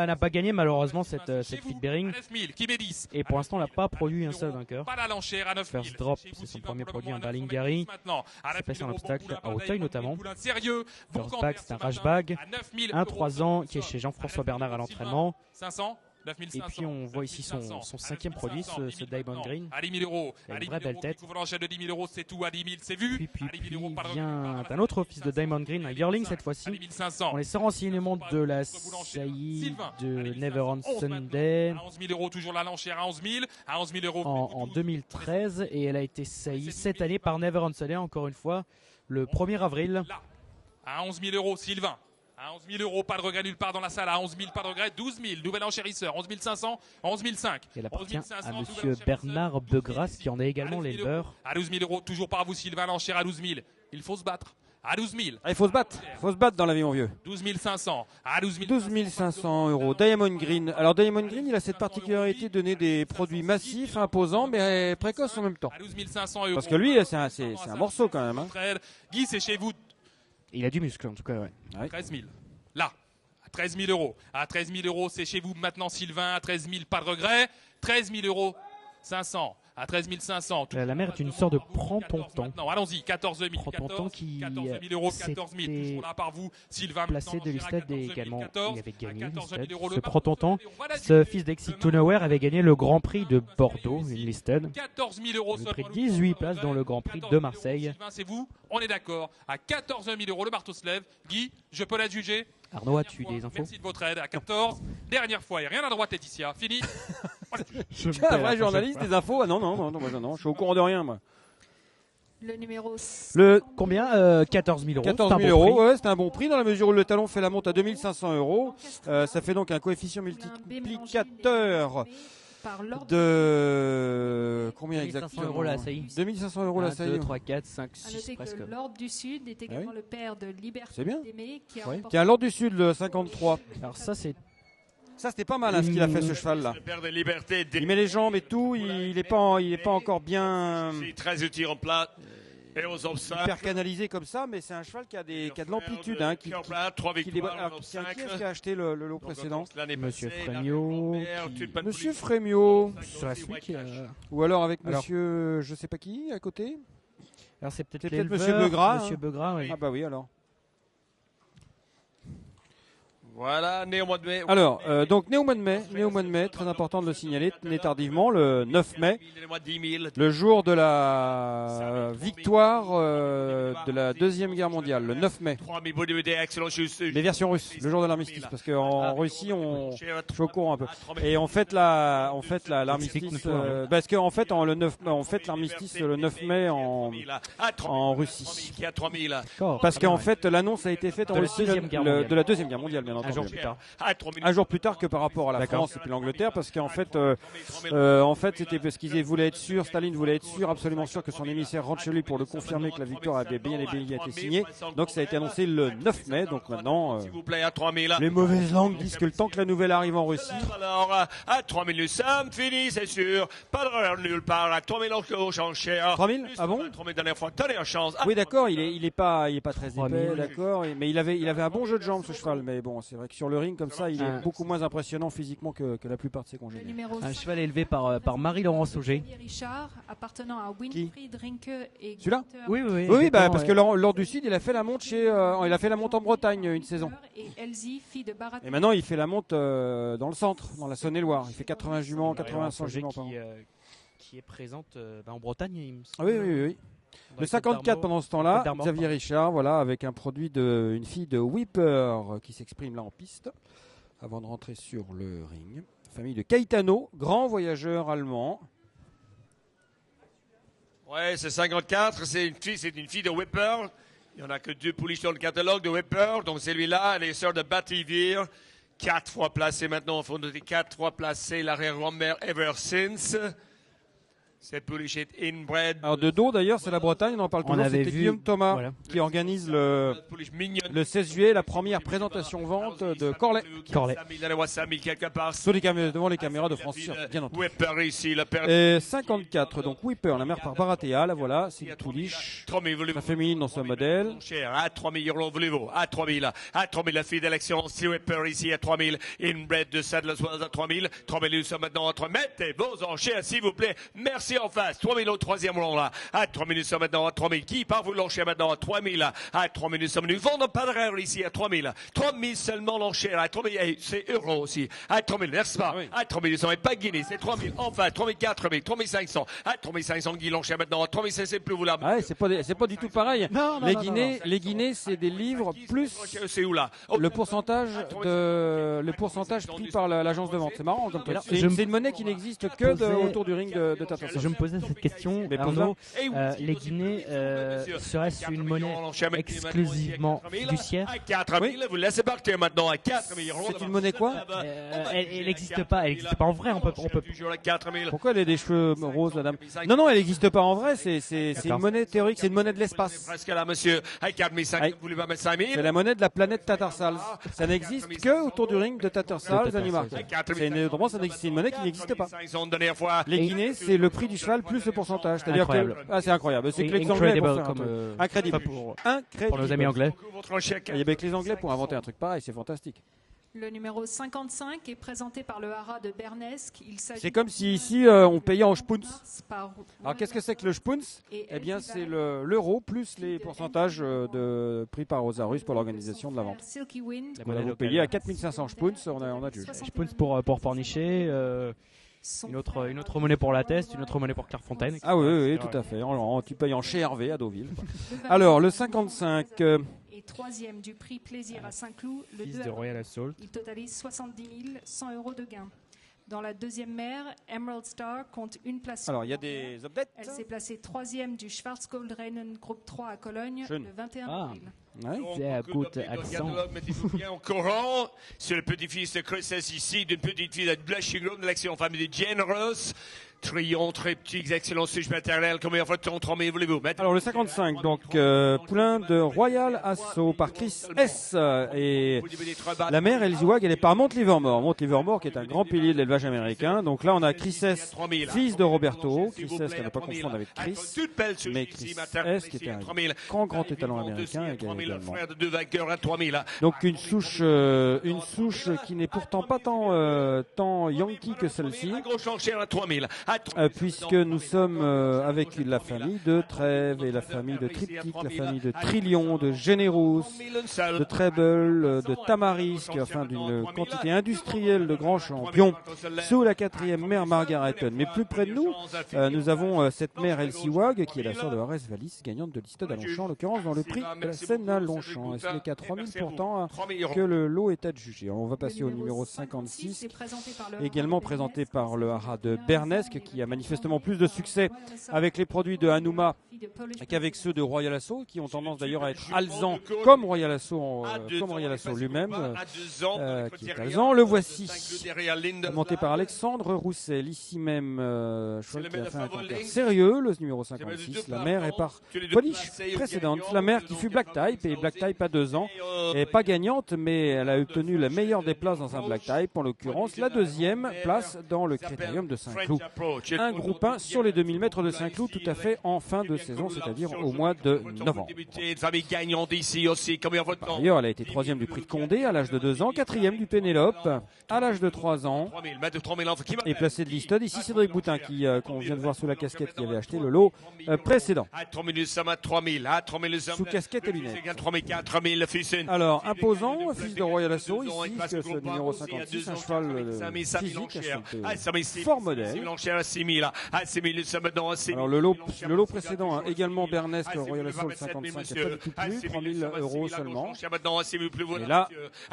n'a pas gagné malheureusement cette fille de Bering.
Qui met 10.
Et pour l'instant, elle n'a pas produit un seul vainqueur.
Pas la l'enchère à 9 000.
First Drop, c'est son premier produit, un Balingari. C'est passé un obstacle à Auteuil notamment. First Bag, c'est un Rashbag. Un 3 ans qui est chez Jean-François Bernard à l'entraînement.
500.
Et puis on voit ici son 5e produit, ce Diamond Green.
À 10 000 euros.
Une vraie belle tête.
De 10 000 euros, c'est tout. À 10 000, c'est vu.
Puis vient un autre fils de Diamond Green, un Yearling cette fois-ci. On les sort renseignements de la saillie de Never on Sunday.
À 11 000 euros, toujours la l'enchère à 11 000. À 11 000 euros.
En 2013. Et elle a été saillie cette année par Never on Sunday, encore une fois, le 1er avril.
À 11 000 euros, Sylvain. À 11 000 euros, pas de regret nulle part dans la salle. À 11 000, pas de regret. 12 000, nouvel enchérisseur. 11 500, 11 500.
Elle appartient à monsieur Bernard Begras, qui en est également l'éleveur.
À 12 000 euros, toujours par vous, Sylvain, l'enchère à 12 000. Il faut se battre. À 12 000.
Ah, il faut se battre. Il faut se battre dans la vie, mon vieux.
12 500. À 12
500 euros. Diamond Green. Alors, Diamond Green, il a cette particularité de donner des produits massifs, imposants, mais précoces en même temps.
À 12 500 euros.
Parce que lui, c'est un morceau quand même. Hein.
Guy, c'est chez vous.
Il a du muscle en tout cas, ouais.
13 000. Là. À 13 000 euros. À 13 000 euros, c'est chez vous maintenant, Sylvain. À 13 000, pas de regret. 13 000 euros. 500. À 13 500.
La mère est une sorte de prends ton temps.
Non, allons-y, 14 000.
Prends ton temps qui
14 000 euros, 14 000. Toujours là par vous, Sylvain.
Placé de Listed et également, il avait gagné Listed. Ce prends ton temps. Ce fils d'Exit to Nowhere avait gagné le Grand Prix de Bordeaux, une Listed.
14 000 euros.
Il a pris 18 places dans le Grand Prix de Marseille.
Sylvain, c'est vous, on est d'accord. À 14 000 euros, le marteau se lève. Guy, je peux la juger.
Arnaud, as-tu des infos?
Merci de votre aide. À 14. Dernière fois, il n'y a rien à droite, Laetitia. Fini.
Un vrai journaliste, des infos. Ah, non, je suis au courant de rien, moi.
Le numéro.
Combien 14 000 euros.
14 000 euros, ouais, c'est un bon prix dans la mesure où le talon fait la monte à 2 500 euros. Ça fait donc un coefficient multiplicateur de combien exactement?
2500 euros la saillie.
2500 euros la saillie.
2, 3, 4, 5, 6 presque.
L'Ordre du Sud est également le père de Liberté.
C'est bien.
Qui a
Tiens, l'Ordre du Sud, le 53.
Alors ça
c'était pas mal hein, ce qu'il a fait ce cheval là. Il met les jambes et tout, il est pas encore bien
très utile en plat. Et on
hyper canalisé comme ça, mais c'est un cheval qui a de l'amplitude, hein, qui a acheté le lot précédent.
Monsieur Frémiot.
Monsieur Frémiot.
Sur la suite,
ou alors avec monsieur, je sais pas qui, à côté.
Alors c'est peut-être
Monsieur Begras.
Monsieur Begras, oui.
Ah bah oui alors.
Voilà, né au mois de mai.
Alors, donc né au mois de mai, très important de le signaler, né tardivement, le 9 mai, le jour de la victoire de la Deuxième Guerre mondiale, le 9 mai. Les versions russes, le jour de l'armistice, parce qu'en Russie, je suis au courant un peu. Et on fête l'armistice, parce qu'en fait, on fête l'armistice le 9 mai en Russie. Parce qu'en fait, l'annonce a été faite en Russie de la Deuxième Guerre mondiale, bien entendu. Un jour plus tard que par rapport à la France et puis l'Angleterre, parce qu'en fait, c'était parce qu'ils voulaient être sûrs, Staline voulait être sûr, absolument sûr que son émissaire rentre chez lui pour le confirmer que la victoire avait bien été signée. Donc ça a été annoncé le 9 mai. Donc maintenant, les mauvaises langues disent que le temps que la nouvelle arrive en Russie.
Alors, à 3 000 nous sommes finis, c'est sûr. Pas de valeur nulle part. À 3 000 euros en cher.
3 000 Ah bon
3 000 dernière fois. Tenez en chance.
Oui, d'accord, il est pas très épais, d'accord. Mais il avait un bon jeu de jambes, ce cheval. Mais bon, C'est vrai que sur le ring, comme ça, il est beaucoup moins impressionnant physiquement que la plupart de ses congénères.
Un cheval élevé par Marie-Laurence Auger.
Richard, appartenant à Winfried Rinke et
celui-là?
Oui,
parce que Laure du Sud, il a fait la monte il a fait la monte en Bretagne une saison. Et maintenant, il fait la monte dans le centre, dans la Saône-et-Loire. Il fait 80 juments, 80 juments par an.
Qui est présente en Bretagne, il me semble.
Oui. Le 54 pendant ce temps-là, Xavier Richard, voilà, avec un produit d'une fille de Whipper qui s'exprime là en piste, avant de rentrer sur le ring. Famille de Caetano, grand voyageur allemand.
Ouais, c'est 54, c'est une fille de Whipper. Il n'y en a que 2 pouliches dans le catalogue de Whipper, donc celui-là, elle est sœur de Bativir. 4 fois placée maintenant, au fond de 4 fois placée, l'arrière Rambert Ever Since. Cette pouliche est inbred.
Alors de dos d'ailleurs, c'est la Bretagne, on en parle toujours. C'était Guillaume Thomas qui organise le 16 juillet la première présentation-vente de Corlay. Devant les caméras de France Sur, bien entendu. Et 54, donc Whipper, la mère par Baratea, là voilà, c'est une pouliche. La féminine dans ce modèle.
À 3 000 euros, voulez-vous? À 3 000. À 3 000, la fille d'élection. Si Whipper ici à 3 000. Inbred de Saddle-Soise à 3 000. 3 000, nous sommes maintenant à 3 000. Mettez vos enchères, s'il vous plaît. Merci en face. 3 000 au troisième rang là. À 3 000, nous sommes maintenant à 3 000. Qui part vous l'enchère maintenant à 3 000? À 3 000, nous sommes venus vendre pas de rêve ici à 3 000. 3 000 seulement l'enchère. À 3 000, c'est euros aussi. À 3 000, n'est-ce pas? À 3 000, nous sommes pas Guinée. C'est 3 000. Enfin, 3 000, 4 000, 3 500. À 3 500, Guy l'enchère maintenant. À 3 500, c'est plus vous là.
Ah ouais, c'est pas du tout pareil. Les Guinées, c'est des livres plus.
C'est où là?
Le pourcentage pris par l'agence de vente. C'est marrant. C'est une monnaie qui n'existe que autour du ring de Tattersall.
Je me posais cette question, Arnaud. Les Guinées, serait-ce une monnaie exclusivement fiduciaire?
À 4 000, vous laissez partir maintenant à 4 000.
C'est une monnaie quoi?
Elle n'existe pas. Elle n'existe pas en vrai. On peut.
Pourquoi elle a des cheveux roses, la dame? Non, elle n'existe pas en vrai. C'est une monnaie théorique. C'est une monnaie de l'espace.
Presque là, monsieur. À 4 500, vous voulez pas mettre 5 000?
C'est la monnaie de la planète Tattersall. Ça n'existe que autour du ring de Tattersall, Newmarket. C'est une monnaie qui n'existe pas. Les Guinées, c'est le prix du cheval plus le pourcentage. C'est-à-dire que c'est incroyable. C'est que les Anglais pour faire incroyable.
Pour nos amis anglais.
Il y avait que les Anglais pour inventer un truc pareil, c'est fantastique.
Le numéro 55 est présenté par le haras de Bernesque.
C'est comme si ici on payait en Spoons. Alors qu'est-ce que c'est que le Spoons? Eh bien c'est l'euro plus les pourcentages de pris par Rosarus pour l'organisation de la vente. Vous payez à 4 500 Spoons, on a du
Spoons pour fornicher. Une autre monnaie pour la Teste, une autre monnaie pour Clairefontaine.
Ah oui, tout à fait. Tu payes en chez Hervé à Deauville. Alors, le 55.
Et troisième du prix Plaisir à Saint-Cloud, le
fils de Royal Assault.
Il totalise 70 100 euros de gain. Dans la deuxième mère, Emerald Star compte une place.
Alors, il y a des updates.
Elle s'est placée troisième du Schwarzgoldrennen Groupe 3 à Cologne le 21 avril.
Sehr gut accent.
Mettez-vous bien au courant. C'est le petit-fils de Chris ici, d'une petite fille de Blushing de l'action famille de Generous. Trion, très petits, excellents sujet maternel. Combien de temps, 3 000, voulez-vous mettre?
Alors, le 55, donc, poulain de Royal Assault par Chris S. Et la mère, Elziwag, elle est par Mont Livermore. Mont Livermore, qui est un grand pilier de l'élevage américain. Donc là, on a Chris S, fils de Roberto. Chris S, qu'on ne pas confondre avec Chris. Mais Chris S, qui était un grand étalon américain également. Donc, une souche qui n'est pourtant pas tant yankee que celle-ci. Puisque nous sommes avec la famille de Trèves et la famille de Triptyque, la famille de Trillion, de Generous, de Treble, de Tamarisk, enfin d'une quantité industrielle de grands champions, sous la quatrième mère Margareton. Mais plus près de nous, nous avons cette mère Elziwag, qui est la sœur de Harès Valis, gagnante de l'Istade à Longchamp, en l'occurrence dans le prix de la Seine à Longchamp. Ce n'est qu'à 3 000 pourtant que le lot est adjugé. On va passer au numéro 56, également présenté par le haras de Bernesque, qui a manifestement plus de succès avec les produits de Hanouma qu'avec ceux de Royal Assault, qui ont tendance d'ailleurs à être alzans comme Royal Assault lui-même, qui est alzan. Le voici, monté par Alexandre Roussel, ici même, cheval qui a fait un compteur sérieux, le numéro 56. La mère est par Polish précédente, la mère qui fut Black Type, et Black Type à 2 ans, et pas gagnante, mais elle a obtenu la meilleure des places dans un Black Type, en l'occurrence la deuxième place dans le Critérium de Saint-Cloud. un groupe 1 sur les 2000 mètres de Saint-Cloud tout à fait en fin de saison, c'est-à-dire au mois de novembre. Par ailleurs, elle a été 3e du prix de Condé à l'âge de 2 ans, 4e du Pénélope à l'âge de 3 ans et placé de Liston. Ici, Cédric Boutin qu'on vient de voir sous la casquette qui avait acheté le lot précédent. Sous casquette et lunettes. Alors, imposant, fils de Royal Assaut, ici, ce numéro 56, un cheval physique, fort modèle. Alors, le lot précédent, également Bernesque, Royal Assaut, le 55, n'a pas du tout plu, 3 000 € seulement. Et là,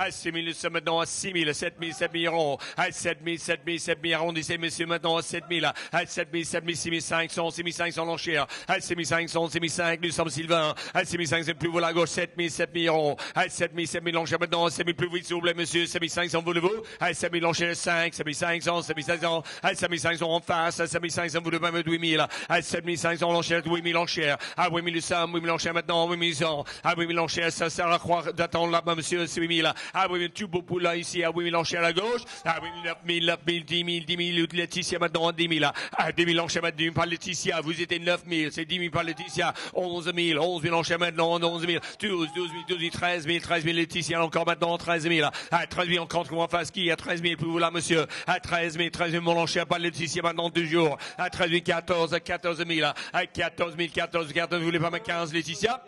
6 000, maintenant 6 000, 7 000, 7 000 euros. 7 000, 7 000, 7 000, arrondissez, monsieur, maintenant 7 000. 7 000, 7 000, 6 500, 6 500 l'enchère. 6 500, 6 500, nous sommes Sylvain. 6 500, plus vous la gauche, 7 000, 7 000 euros. 7 000, 7 000 l'enchère, maintenant 7 000, plus vite, s'il vous plaît, monsieur. 7 500, voulez-vous? 7 000 l'enchère, 5, 7 500, 7 500, 7 500 en face, 7 500, vous devez mettre 8 000. 7 500 l'enchère, 8 000 l'enchère. 8 000 sommes, 8 000 l'enchère, maintenant 8 000 8 000 l'enchère, ça sert à croire d'attendre là-bas, monsieur, c'est 8 000. 8 000, tout beau poule là, ici, 8 000 l'enchère à gauche. 8 000, 9 000, 10 000, 10 000, Laetitia maintenant 10 000. 10 000 l'enchère maintenant par Laetitia, vous étiez 9 000, c'est 10 000 par Laetitia. 11 000, 11 000 l'enchère maintenant, 11 000. 12 000, 13 000, 13 000 Laetitia, encore maintenant 13 000. 13 000 encore, comment face qui? 13 000, plus vous là, monsieur. 13 000, mon l'enchère par Laetitia maintenant toujours. 13 000, 14 000. 14 000, 14 000, vous voulez pas mettre 15 Laetitia?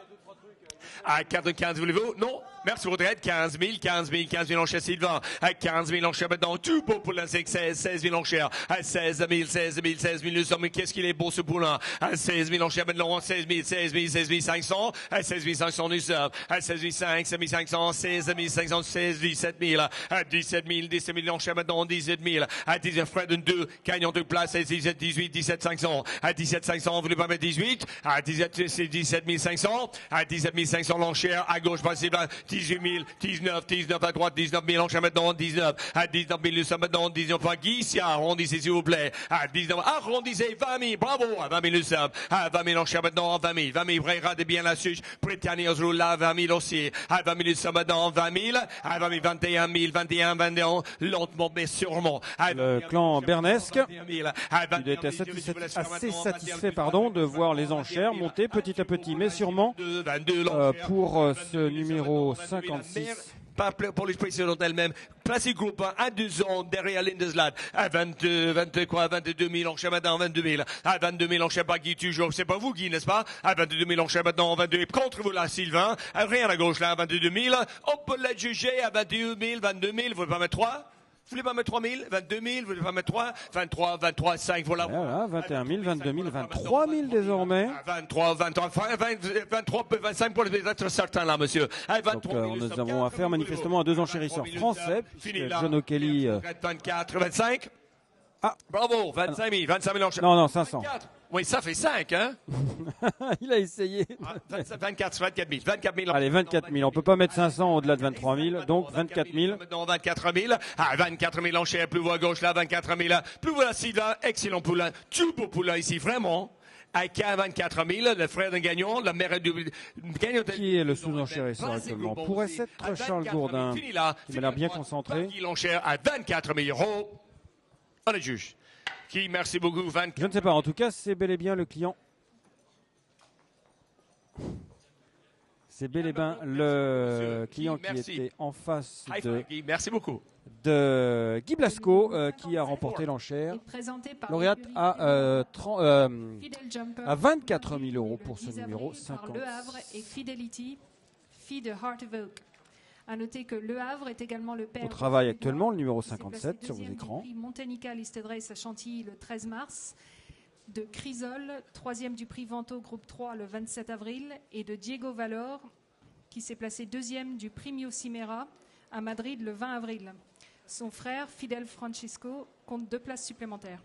15, voulez-vous? Non? Merci votre aide. 15 000, 15 000, 15 000 enchères Sylvain. 15 000 enchères maintenant. Tout beau poulain, c'est 16 000 enchères. 16 000, 16 000, 16 000. Nous sommes, mais qu'est-ce qu'il est beau ce poulain. 16 000 enchères maintenant. 16 000, 16 000, 16 500. 16 500 nous sommes. 16 500, 16 500, 16 500, 16 17 000. 17 000, 17 000 enchères maintenant. 17 000. 17 Fred 2, gagnant de place. 17, 18, 17 500. 17 500, vous voulez pas mettre 18? 17, c'est 17 500. 17 500 l'enchère. À gauche, possible. 18 000, 19 à droite, 19 000 enchères maintenant, 19. À 19 000, nous sommes maintenant, 19 pas Guy, arrondissez s'il vous plaît. À 19, arrondissez, 20 000, bravo. À 20 000, nous sommes. À 20 000 enchères maintenant, 20 000. 20 000, Brera de bien la suche. Britannias roule là, 20 000 aussi. À 20 000, nous sommes maintenant, 20 000. À 20 000, 21 000, 21, 21, lentement mais sûrement.
Le clan Bernesque, il était assez satisfait de voir les enchères monter petit à petit, mais sûrement pour ce numéro 56.
Pas pour l'expression elle-même. Placé groupe 1 à 2 ans derrière Lindeslad. À 22 000 enchères maintenant, 22 000. À 22 000 enchères par Guy toujours. C'est pas vous Guy, n'est-ce pas? À 22 000 enchères maintenant, 22 000. Contre vous là, Sylvain. Rien à gauche là, à 22 000. On peut la juger à 21 000, 22 000. Vous voulez pas mettre 3? Vous voulez pas mettre 3 000, 22 000, vous voulez pas mettre 3, 23, 5, voilà.
Voilà, 21 000, 22 000, 23 000 désormais.
23, 25 pour les être certains là, monsieur.
23 000, nous avons affaire manifestement à deux enchérisseurs français, puisque John O'Kelly...
24, 25. Ah, bravo, 25 000 enchères.
Non, 500.
24. Oui, ça fait 5, hein?
Il a essayé.
24 000.
Allez, 24 000. On peut pas mettre 500 au-delà de 23 000. Donc, 24 000.
Maintenant, 24 000. Ah, 24 000 enchères. Plus vous à gauche, là, 24 000. Plus vous à Sylvain. Excellent poulain. Tout beau poulain ici, vraiment. Avec 24 000, le frère d'un gagnant, la mère du gagnant.
Qui est le sous-enchérisseur actuellement? Pourrait être Charles Gourdin, qui m'a l'air bien concentré.
Qui l'enchère à 24 000 euros. On le juge. Qui, merci beaucoup, 24.
Je ne sais pas, en tout cas, c'est bel et bien le client. C'est bel et bien le client qui était en face de,
merci beaucoup.
De Guy Blasco qui a remporté l'enchère. Lauréate à 24 000 euros pour ce numéro 50.
Le Havre et Fidelity, fille de Heart of Oak. À noter que Le Havre est également le père.
On travaille actuellement le numéro 57 sur vos écrans.
Monténica Listed Race à Chantilly le 13 mars. De Crisol, 3e du prix Vento groupe 3 le 27 avril. Et de Diego Valor, qui s'est placé 2e du prix Mio Cimera à Madrid le 20 avril. Son frère, Fidel Francisco, compte 2 places supplémentaires.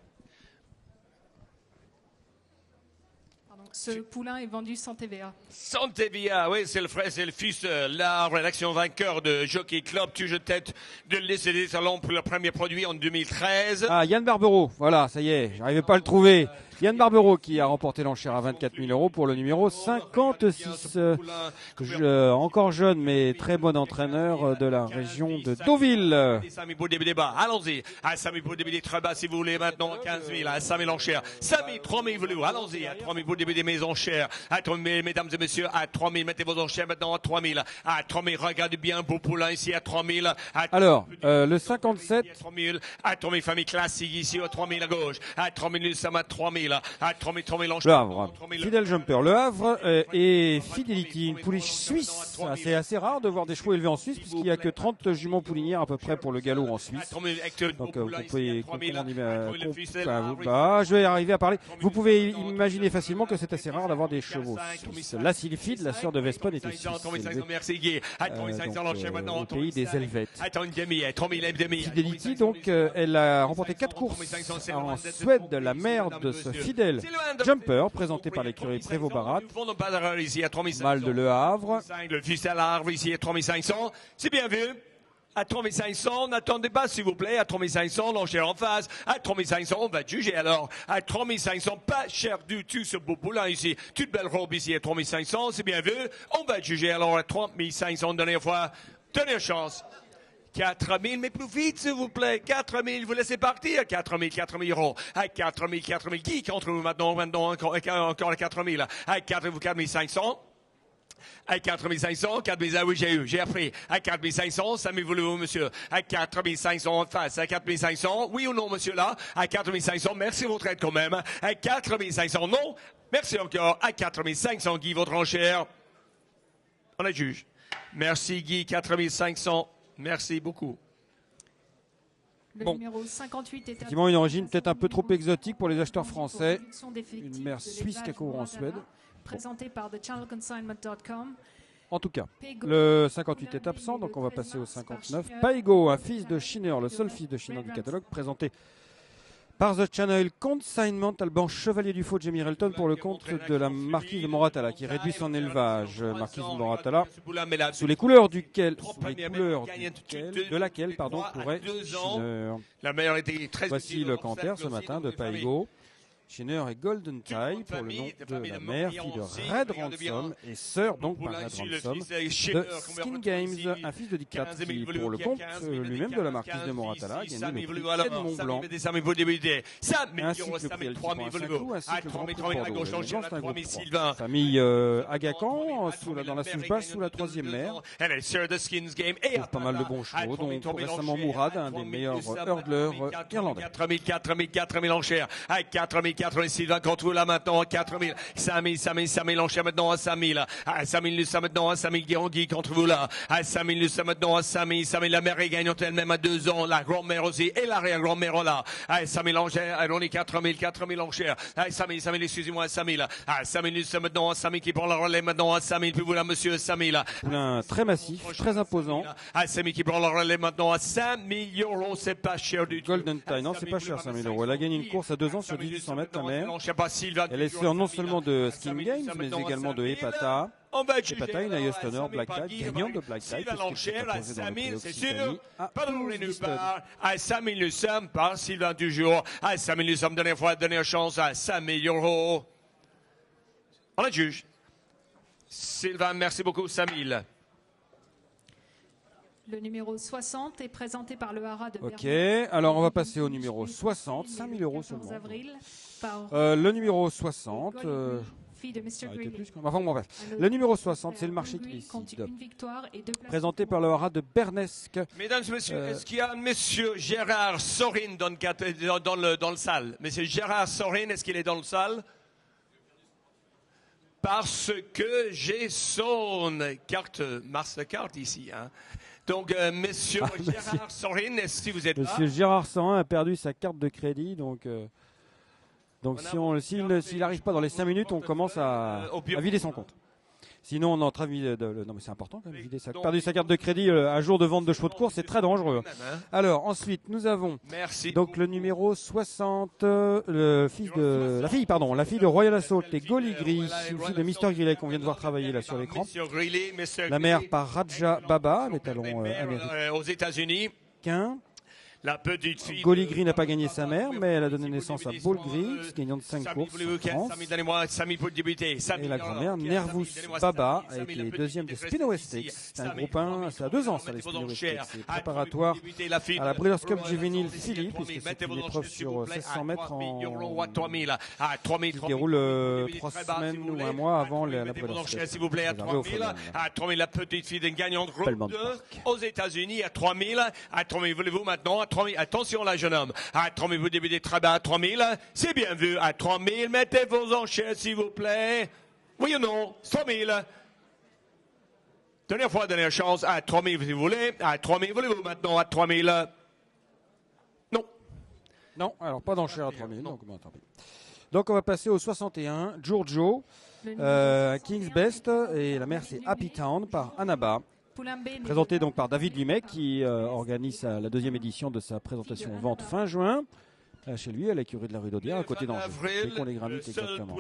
Ce poulain est vendu sans TVA.
Sans TVA, oui, c'est le frère, c'est le fils de la rédaction vainqueur de Jockey Club, toujours tête de l'ECD Salon pour le premier produit en 2013.
Ah, Yann Barbero, voilà, ça y est, j'arrivais pas à le trouver. Yann Barbero qui a remporté l'enchère à 24 000 € pour le numéro 56. Encore jeune mais très bon entraîneur de la région de Deauville.
Allons-y. À 5 000 pour débuter très bas si vous voulez maintenant. 15 000 à 5 000 enchères. 5 000, 3 000 voulez-vous. Allons-y. À 3 000 pour débuter mes enchères. À 3 000, mesdames et messieurs. À 3 000, mettez vos enchères maintenant à 3 000. À 3 000, regardez bien beau poulain ici à 3 000.
Alors, le 57.
À 3 000, famille classique ici à 3 000 à gauche. À 3 000, nous sommes à 3 000. À 3 000 enchères.
Le Havre. Fidèle Jumper. Le Havre et Fidelity, une pouliche suisse. C'est assez rare de voir des chevaux élevés en Suisse puisqu'il n'y a que 30 juments poulinières à peu près pour le galop en Suisse. Donc vous pouvez je vais arriver à parler. Vous pouvez imaginer facilement que c'est assez rare d'avoir des chevaux suisses. La Sylphide, la sœur de Vespone, était suisse. Au pays des Helvètes. Fidelity, donc, elle a remporté 4 courses en Suède, la mère de ce fidèle Jumper, présenté par l'écurie Prévost-Barat. Mal de Le Havre.
Le fils à l'Arbre ici à 3500. C'est bien vu. À 3500, n'attendez pas s'il vous plaît. À 3500, l'enchère en face. À 3500, on va juger alors. À 3500, pas cher du tout ce beau poulain ici. Toute belle robe ici à 3500, c'est bien vu. On va juger alors à 3500 dernière fois. Dernière chance. 4 000, mais plus vite, s'il vous plaît. 4 000, vous laissez partir. 4 000 €. À 4 000, qui contre vous maintenant, encore à 4 000. À 4 500. À 4 500, 4 000, oui, j'ai appris. À 4 500, 5 000 voulez-vous, monsieur? À 4 500 en face. À 4 500, oui ou non, monsieur, là? À 4 500, merci votre aide quand même. À 4 500, non. Merci encore. À 4 500, Guy, votre enchère. On est juge. Merci, Guy, 4 500. Merci beaucoup.
Le numéro 58 est
effectivement une origine peut-être un peu trop exotique pour les acheteurs français. Une mère suisse qui accourt en Suède.
Présenté par thechannelconsignment.com.
En tout cas, le 58 est absent, donc on va passer au 59. Paigo, un fils de Schinner, le seul fils de Schinner du catalogue, présenté par The Channel Consignment, Alban Chevalier du Faux, Jamie Relton pour le compte de la marquise de Moratala qui réduit son élevage. Marquise de Moratala, sous les couleurs de laquelle courait Schinner.
La meilleure était très
Voici le canter ce matin de Paigo. Schinner et Golden Tie pour le nom de la mère, fille de Red Ransom et sœur donc par Red Ransom de Skin Games, un fils de dictat qui pour le compte lui-même de la marquise de Moratala a gagné le prix Edmond Blanc ainsi que le prix Altiplano ainsi que le grand prix Bordeaux. C'est un groupe 3. Famille Agacan dans la souche basse sous la troisième mère. Pas mal de bons chevaux dont récemment Mourad, un des meilleurs hurdlers irlandais.
4 000 enchères à 4 000. 4 000, Sylvain contre là maintenant, 4 000, 5 000, enchère maintenant à 5 000, à 5 000, nous sommes maintenant à 5 000, Guy contre vous là, à 5 000, nous sommes maintenant à 5 000, la mère est gagnante elle-même à 2 ans, la grand-mère aussi, et l'arrière-grand-mère là, à 5 000 enchères, on est 4 000 enchères, à 5 000, excusez-moi, à 5 000, nous sommes maintenant à 5 000, qui prend la relais maintenant à 5 000, puis vous là, monsieur, 5 000.
Un très massif, très imposant.
À 5 000, qui prend la relais maintenant à 5 000 €, c'est pas cher du tout.
Golden Tie, non, c'est pas cher, 5 000 €. Elle a gagné une course à 2 ans sur 1800 mètres, la mère. Elle est sœur non seulement de Skin Games, mais également de Hepata. Hepata, une Highest Honor Black Tie, gagnante de Black Tie, puisqu'elle s'est imposée dans le
c'est sûr. Pas de à 5 000, nous sommes par Sylvain du jour. À 5 000, nous sommes dernière fois, dernière chance à 5 000 €. On est juge. Sylvain, merci beaucoup, 5 000.
Le numéro 60 est présenté par le Haras de
Ok, alors on va passer au numéro 60, 5 000 € seulement. Le numéro 60, enfin bon bref. Le numéro 60, c'est le marché qui décide. Présenté par le Haras de Bernesque.
Mesdames et messieurs, est-ce qu'il y a monsieur Gérard Sorin dans le salle? Monsieur Gérard Sorin, est-ce qu'il est dans le salle? Parce que j'ai son carte Mastercard ici, hein. Donc, monsieur Gérard Sorin, est-ce que vous êtes là?
Monsieur Gérard Sorin a perdu sa carte de crédit, donc s'il n'arrive pas dans les 5 minutes, on commence à vider son compte. Sinon, on est en train de vider. Non, mais c'est important quand même. Vider perdu sa carte de crédit un jour de vente de chevaux de course, c'est très dangereux. Alors, ensuite, nous avons donc le numéro 60, la fille de Royal Assault et Goligri, une fille de Mister Grillet qu'on vient de voir travailler là sur l'écran. La mère par Raja Baba, les talons américains.
Aux États-Unis. La petite fille.
Goligri n'a pas gagné sa mère, mais elle a donné naissance à Ball Griggs, gagnant de 5 courses en France. Et la grand-mère, Nervous Baba, a été deuxième des Spinaway Stakes. C'est un groupe 1, c'est à 2 ans ça, les Spinaway Stakes. C'est préparatoire à la Breeders' Cup Juvénile Philly, puisque c'est une épreuve sur 1600 mètres qui déroule 3 semaines ou un mois avant la Breeders' Cup.
S'il vous plaît, à 3000, à 3000, la petite fille d'un gagnant de groupe 2 aux États-Unis, à 3000, voulez-vous maintenant, à 3000, attention là, jeune homme, à 3000, vous débutez très bas, à 3000, c'est bien vu, à 3000, mettez vos enchères, s'il vous plaît. Oui ou non? 3000. Dernière fois, dernière chance, à 3000, si vous voulez, à 3000, voulez-vous maintenant, à 3000? Non.
Non, alors pas d'enchères à 3000, donc tant pis. Donc on va passer au 61, Giorgio, King's Best, et la mère c'est Happy Town par Anaba. Présenté donc par David Lumet qui organise la deuxième édition de sa présentation vente fin juin chez lui à l'écurie de la rue d'Audière à côté d'Angers. Dès qu'on les granite exactement.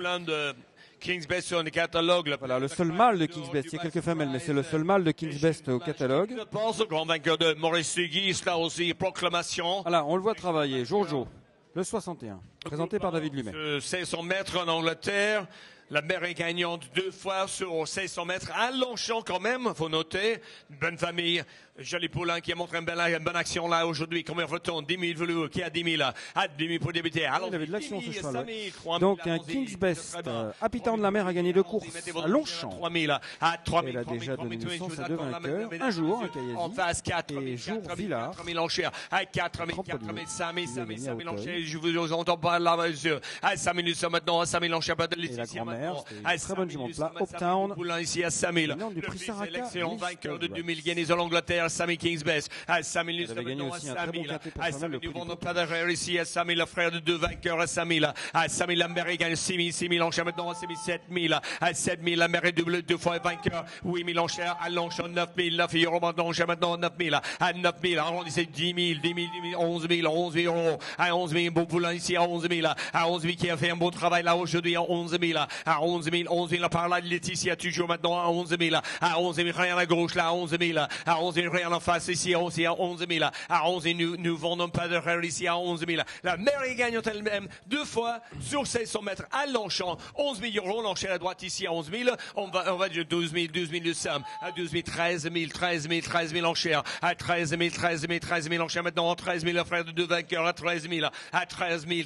King's Best sur le catalogue.
Voilà, le seul mâle de King's Best. Il y a quelques femelles, mais c'est le seul mâle de King's Best au catalogue.
Je pense au grand vainqueur de Maurice Sugis, là aussi, proclamation.
Voilà, on le voit travailler. Giorgio, le 61, présenté par David Lumet.
C'est son maître en Angleterre. La mère est gagnante 2 fois sur 600 mètres. À Longchamp quand même, faut noter. Bonne famille. Joli poulain qui a montré une bonne action là aujourd'hui. Combien veut-on? 10 000 velours. Qui a 10 000? À 10 000 pour débuter.
Il avait de l'action ce cheval. Donc un King's Best. Happy Town de la mer a gagné 2 courses à Longchamp.
3 000. À 3 000.
Elle a déjà donné naissance à 2 vainqueurs. Un jour, un Kayasi.
En face, 4 000.
Et jour Villard.
4 000 enchères. À 4 000, 4 000, 5 000, 5 000, 5 000 enchères. Je vous entends pas là, monsieur. À 5 000, nous sommes maintenant à 5 000 enchères.
Et la grand-mère, c'était une très bonne jument plat. Uptown.
Poulain ici à 5 000.
Du prix Saraka.
Excellent vainqueur de 2000 guinées en Angleterre. 5 000 King's Best. À 5 000, nous
avait gagné aussi un très bon quintet personnel.
nous vendons pas d'arrière ici à 5 000, le frère de 2 vainqueurs à 5 000. À 5 000, la mère gagne 6 000 enchères maintenant à 7 000. À 7 000, la mère est double 2 fois vainqueur. 8 000 enchères à Longchamp, 9 000. 9 euros maintenant, enchères maintenant 9 000. À 9 000, arrondissez 10 000, 10 000, 11 000, 11 000 euros. À 11 000, bon poulain ici à 11 000. À 11 000 qui a fait un bon travail là aujourd'hui à 11 000. À 11 000, par là, Laetitia toujours maintenant à 11 000. À 11 000, rien à gauche là à 11 000. À 11 000, rien en face ici aussi à 11 000. À 11 000, nous vendons pas de rêve ici à 11 000. La mère est gagnante elle-même 2 fois sur 600 mètres à Longchamp. 11 000 euros, l'enchère à droite ici à 11 000. On va dire 12 000 de somme. À 12 000, 13 000 enchères. À 13 000 enchères maintenant. À 13 000, le frère de 2 vainqueurs. À 13 000, à 13 000,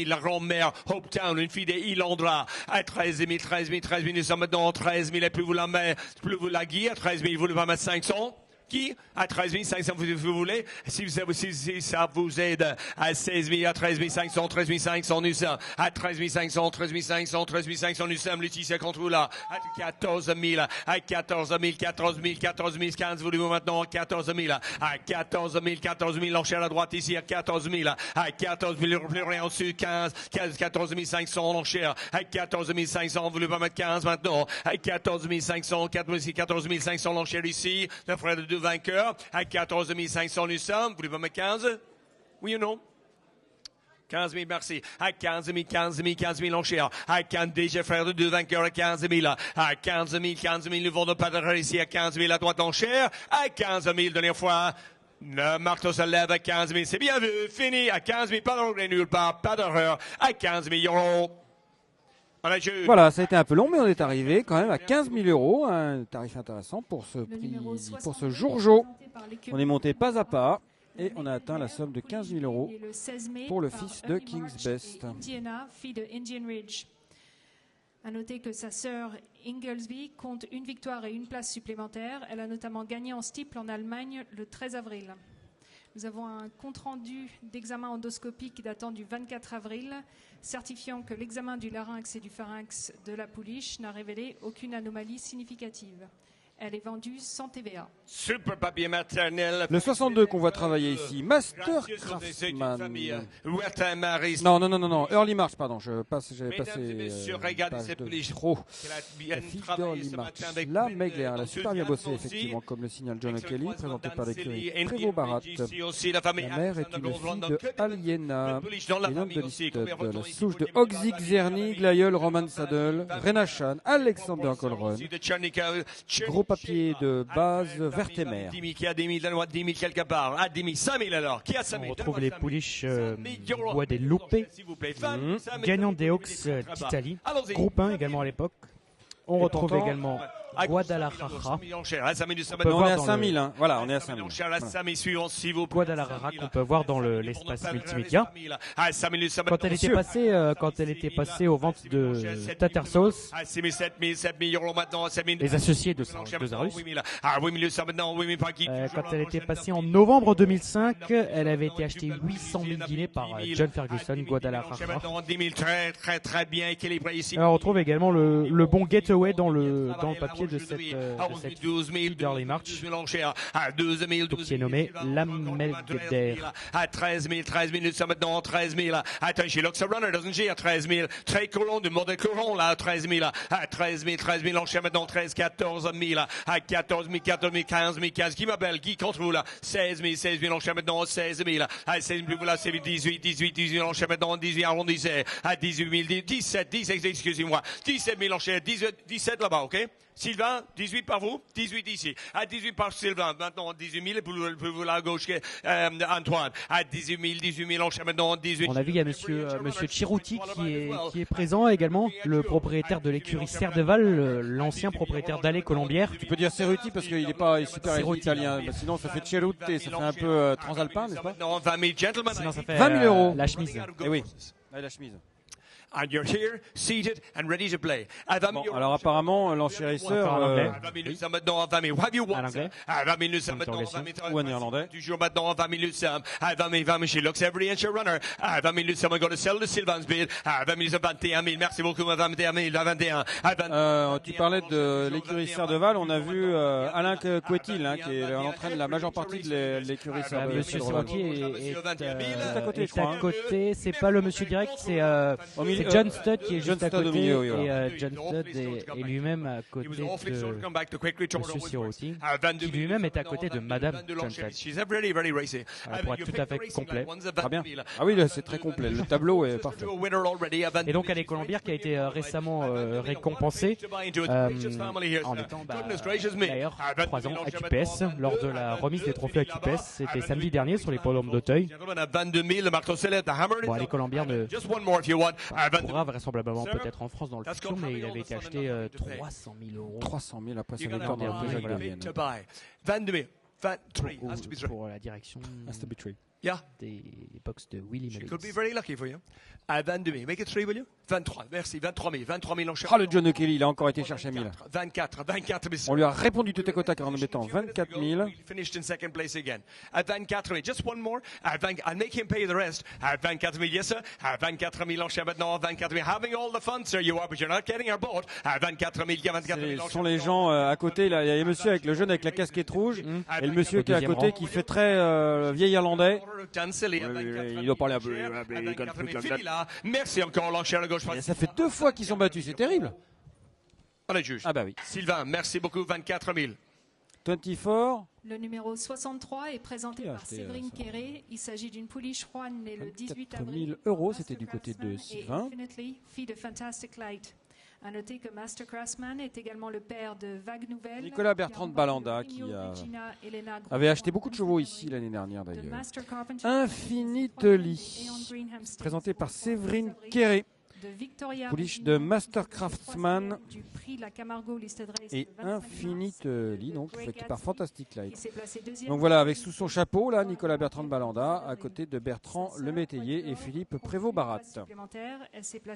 la grand-mère Hopetown, une fille des Ilandra. À 13 000, nous sommes maintenant à 13 000. Et plus vous la guiez, à 13 000, vous le mettre 500. Qui? À 13 500, vous voulez? Si ça vous aide à 16 000, à 13 500, 13 500, nous sommes. À 13 500, 13 500, 13 500, nous sommes. Laetitia contre vous là. À 14 000, à 14 000, 14 000, 15, voulez-vous maintenant? 14 000, à 14 000, l'enchère à la droite ici, à 14 000, à 14 000, plus rien au-dessus, 14 500, l'enchère, à 14 500, voulez-vous pas mettre 15 maintenant? À 14 500, 14 500, l'enchère ici, le frère de 2 vainqueurs, à 14 500 nous sommes, vous voulez pas mettre 15? Oui ou non? 15 000, merci. À 15 000 enchères. À 15 déjà frère de 2 vainqueurs à 15 000. À 15 000, nous ne vendons pas de ici à 15 000 à droite enchère. À 15 000, dernière fois. Le marteau se lève à 15 000, c'est bien vu, fini. À 15 000, pas de regret nulle part, pas d'erreur. À 15 000 euros.
Voilà, ça a été un peu long, mais on est arrivé quand même à 15 000 euros, un tarif intéressant pour ce prix, pour ce Giorgio. On est monté pas à pas et on a atteint la somme de 15 000 euros pour le fils de King's Best.
Indiana, fille de Indian Ridge. À noter que sa sœur Inglesby compte une victoire et une place supplémentaire. Elle a notamment gagné en steeple en Allemagne le 13 avril. Nous avons un compte-rendu d'examen endoscopique datant du 24 avril, certifiant que l'examen du larynx et du pharynx de la pouliche n'a révélé aucune anomalie significative. Elle est vendue sans TVA.
Super papier maternel.
Le 62 qu'on voit travailler ici, Master Craftsman. Non, Early March, pardon, j'avais passé trop. La fille d'Early March. Là, Megler, elle a super bien bossé, effectivement, comme le signale John O'Kelly, présenté par l'écurie Prévost Barat. La mère est une fille de Aliena, une homme de liste de la souche de Ogzik Zernig, l'aïeul Roman Saddle, Renachan, Alexander Colron, groupe papier de base Vertemer.
10 000, qui a 10 000, donne-moi 10 000 quelque part. Ah, 10 000, 5 000 alors. Qui a 5 000?
On retrouve les pouliches Guadeloupe, gagnant des Hawks d'Italie, groupe 1 également à l'époque. On retrouve également Guadalajara.
On est à 5000, hein. Voilà, on est à 5000.
Guadalajara qu'on peut voir dans l'espace multimédia. Quand elle était passée aux ventes de Tattersauce, les associés de Zarus, quand elle était passée en novembre 2005, elle avait été achetée 800 000 guinées par John Ferguson, Guadalajara. Alors, on retrouve également le bon getaway dans le papier de cette Early March, qui est nommé l'Amelgeder.
À 13 000, nous sommes maintenant à 13 000. Attends, j'ai Luxa Runner, doesn't she? À 13 000. Très colon de modèle coron, là, à 13 000. À 13 000, on cherche maintenant 13, 14 000. À 14 000, 15 000. Qui m'appelle? Qui contre vous, là? 16 000, on cherche maintenant 16 000. À 16 000, voilà, c'est 18, on cherche maintenant 18, arrondissez. À 18 000, 17, excusez-moi. 17 000, on cherche 17 là-bas, ok? Sylvain, 18 par vous, 18 ici. À 18 par Sylvain, maintenant 18 000, pour vous la gauche, Antoine. À 18 000, on cherche maintenant 18 000.
On a vu, il y a monsieur Chirouti qui est présent également, le propriétaire de l'écurie Cerdeval, l'ancien propriétaire d'Allée Colombière.
Tu peux dire Cerruti parce qu'il n'est pas super italien, sinon ça fait Cerruti et ça fait un peu transalpin, n'est-ce pas?
Non, 20 000 gentlemen.
Sinon ça fait
20 000 euros.
La chemise.
Eh oui, la chemise.
And you're here, seated and ready to play.
Bon, alors apparemment, l'enchérisseur...
en anglais.
Nous sommes maintenant à 20 000. Have you won?
À l'anglais.
À 20 000, nous sommes maintenant à 20 000.
Ou en néerlandais.
Toujours maintenant à 20 000, nous sommes à 20 000. She looks every inch a runner. À 20 000, nous sommes going to sell the Sylvan's bid. À 20 000, nous sommes 21 000. Merci beaucoup, à 21 000, à 21.
Tu parlais de l'écurie Cerdeval. On a vu Alain Couetil, hein, qui entraîne la majeure partie de l'écurie Cerdeval.
Monsieur Cerruti est
à côté, je crois.
À côté, c'est pas le monsieur direct, c'est John Studd qui est juste à côté, et John Studd est lui-même à côté de monsieur Cerruti, qui lui-même est à côté de madame John Studd. Pour être tout à fait complet.
Très bien. Ah oui, c'est très complet. Le tableau est parfait.
Et donc Allée Colombière qui a été récemment récompensé en étant d'ailleurs 3 ans à QPS lors de la remise des trophées à QPS. C'était samedi dernier sur les podiums d'Auteuil. Bon, Allée Colombière ne pourra vraisemblablement peut-être en France dans le futur, mais il avait été acheté 300 000 euros.
300 000 après sa victoire dans la Jacques Devienne.
22 000.
Pour la direction des box de Willy Mullins.
Could be very lucky for you. À 22 000. Make it 3, will you? 23. Merci. 23 000 en cherche.
Ah, le John O'Kelly, il a encore été chercher 1000.
24 000.
On lui a répondu tout à côté en mettant 24 000.
Finished in second place again. At 24 000. Just one more. I'll make him pay the rest. At 24 000. Yes, sir. À 24 000 en cherche maintenant. 24 000. Having all the fun, sir, you are, but you're not getting our boat. À 24 000. 24 000.
Ce sont les gens à côté. Là, il y a le monsieur avec le jeune avec la casquette rouge et le monsieur qui est à côté qui fait très vieil irlandais. Il doit parler un peu.
Merci encore, l'enchère à gauche.
Ça fait 2 fois qu'ils sont battus, c'est terrible.
Ah bah oui. Sylvain, merci beaucoup, 24 000.
24.
Le numéro 63 est présenté par Séverine Quéré. Il s'agit d'une pouliche Juan née le 18 avril.
000 euros, c'était du côté de Sylvain.
Fille de Fantastic Light. À noter que Master Craftsman est également le père de Vague Nouvelle.
Nicolas Bertrand de Balanda qui avait acheté beaucoup de chevaux ici l'année dernière d'ailleurs. Infinitely, présenté par Séverine Quéré. Pouliche de Master Craftsman et Infinitely, donc fait par Fantastic Light. Donc voilà, avec sous son chapeau là, Nicolas Bertrand de Balanda, à côté de Bertrand Le Métayer et Philippe Prévost-Barat.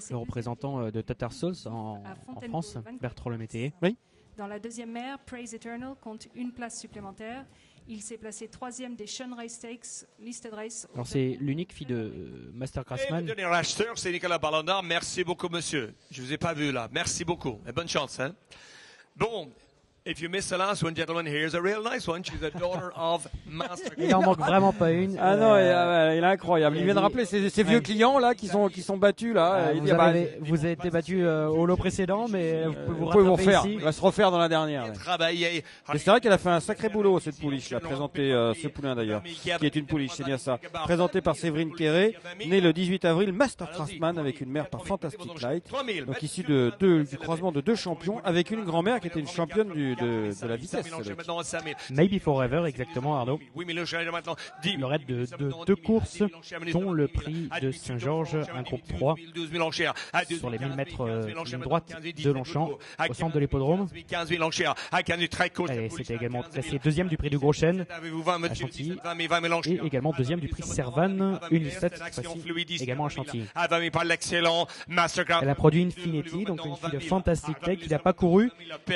Le représentant de Tattersauce en France, Bertrand Le Métayer.
Oui.
Dans la deuxième mère, Praise Eternal compte une place supplémentaire. Il s'est placé 3e des Sean Race Stakes, Listed Race.
Alors c'est l'unique fille de Master Craftsman.
Le dernier acheteur, c'est Nicolas Balanda. Merci beaucoup, monsieur. Je vous ai pas vu là. Merci beaucoup. Et bonne chance. Hein? Bon. If you missed the last one, gentlemen, here's a real nice one. She's a daughter of Master.
Il en manque vraiment pas une.
Ah non, il est incroyable. Il vient de rappeler ces vieux clients là qui sont battus là.
Vous avez été battus au lot précédent, mais vous
pouvez vous
refaire.
Il va se refaire dans la dernière. Ouais. C'est vrai qu'elle a fait un sacré boulot cette pouliche là, présentée ce poulin d'ailleurs, qui est une pouliche, c'est bien ça. Présentée par Séverine Quéré, née le 18 avril, Master Craftsman avec une mère par Fantastic Light, donc issue du croisement de 2 champions avec une grand-mère qui était une championne du de la vitesse.
Maybe Forever, exactement, Arnaud. Le raid de 2 courses, dont le prix de Saint-Georges, un groupe 3, sur les 1000 mètres ligne droite de Longchamp, au centre de l'hippodrome. C'était également classé deuxième du prix du Gros Chêne à Chantilly, et également deuxième du prix Servan, une listette cette fois-ci, également à Chantilly. Elle a produit Infinity, donc une fille de Fantastic Tech qui n'a pas couru,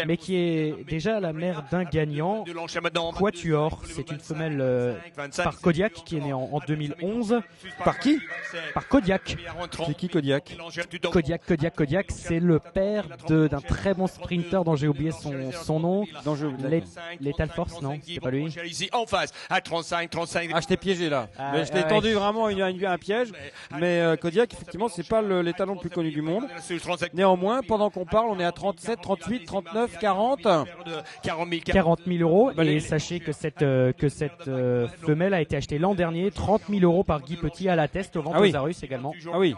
mais qui est déjà la mère d'un gagnant, Quatuor. C'est une femelle par Kodiak, qui est née en 2011.
Par qui?
Par Kodiak.
C'est qui Kodiak?
Kodiak, c'est le père d'un très bon sprinter dont j'ai oublié son nom. Lethal Force, non, c'était pas lui.
À 35.
Ah, je t'ai piégé là. Mais je t'ai tendu vraiment un piège. Mais Kodiak, effectivement, c'est pas l'étalon le plus connu du monde. Néanmoins, pendant qu'on parle, on est à 37, 38, 39, 40.
40 000 euros. Et sachez que cette femelle a été achetée l'an dernier, 30 000 euros par Guy Petit à la test au Ventosarus également.
Ah oui.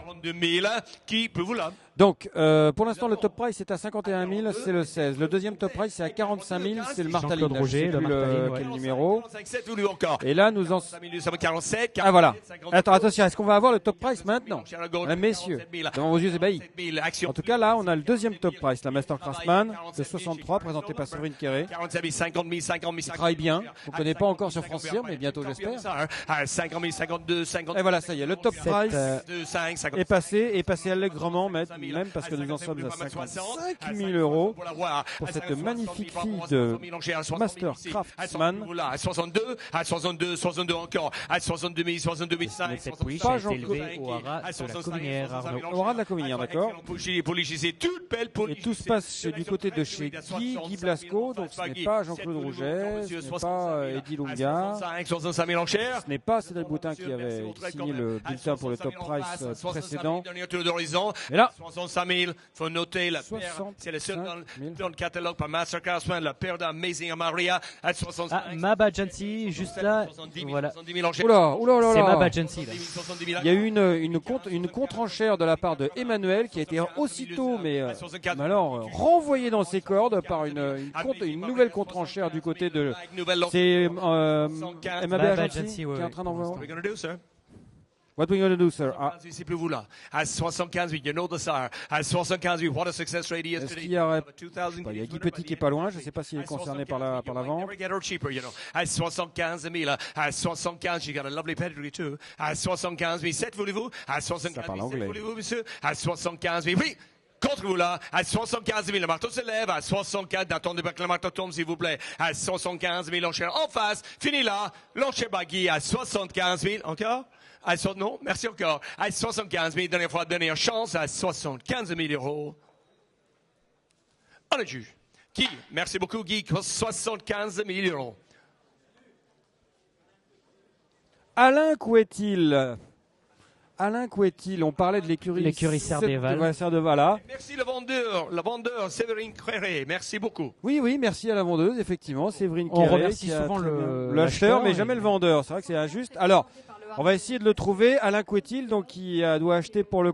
Qui peut vous là?
Donc, pour l'instant, le top price est à 51 000, c'est le 16. Le deuxième top price, c'est à 45 000, c'est le Martaline.
Jean-Claude Roger,
quel numéro. Et là, nous en...
47,
ah voilà. Attends, attention, est-ce qu'on va avoir le top price maintenant? Messieurs, devant vos yeux ébahis. En tout cas, là, on a le deuxième top price, la Master Craftsman de 63, présentée par Séverine Quéré.
50 000.
Il travaille bien. On ne connaît pas encore sur France Cyr, mais bientôt, j'espère.
50 000, 52, 50 000.
Et voilà, ça y est, le top price est passé allègrement, même parce que nous en sommes à 55 000 euros pour cette magnifique fille de Master Craftsman.
À 62 encore, à 62 500.
Mais cette wish a été élevée au haras de la Cominière, Arnaud.
Au haras de la Cominière, d'accord.
Et
tout se passe du côté de chez Guy Blasco, donc ce n'est pas Jean-Claude Rouget, ce n'est pas Eddie Lunga, ce n'est pas Cédric Boutin qui avait signé le bulletin pour le top price précédent. Et là,
65 000, faut noter c'est le seul dans le catalogue par Master Craftsman, la paire d'Amazing Maria à 65 000.
Maba Jansi, juste là, voilà.
Oula.
C'est Maba Jansi, là.
Il y a eu une contre-enchère de la part de Emmanuel qui a été aussitôt, mais alors renvoyé dans ses cordes par une nouvelle contre-enchère du côté de. C'est Maba Jansi qui est en train d'envoyer. What are we going to do, sir?
C'est plus vous là. À 75 000, you know the sire. À 75 000, what a success rate he is today.
Il y a Guy Petit qui est pas loin. Je ne sais pas s'il est concerné par la vente.
À 75 000, à 75, you got a lovely pedigree too. À 75 000, 7 voulez-vous? À 75 000, 7 voulez-vous, monsieur? À 75 000, oui. Contre vous là, à 75 000, le marteau se lève, à 64, attendez pas que le marteau tombe s'il vous plaît, à 75 000, l'enchère en face, fini là, l'enchère Bagui à 75 000, encore? Non, merci encore. À 75 000, dernière chance, à 75 000 euros. On le juge. Qui? Merci beaucoup, Guy, 75 000 euros.
Alain Couetil, on parlait de l'écurie
Serre-des-Vals.
Voilà.
Merci le vendeur, Séverine Quéré, merci beaucoup.
Oui, merci à la vendeuse, effectivement, Séverine
Quéré. On remercie
qui
souvent
l'acheteur, mais jamais le vendeur. C'est vrai que c'est injuste. Alors, on va essayer de le trouver. Alain Couetil, donc qui doit acheter pour le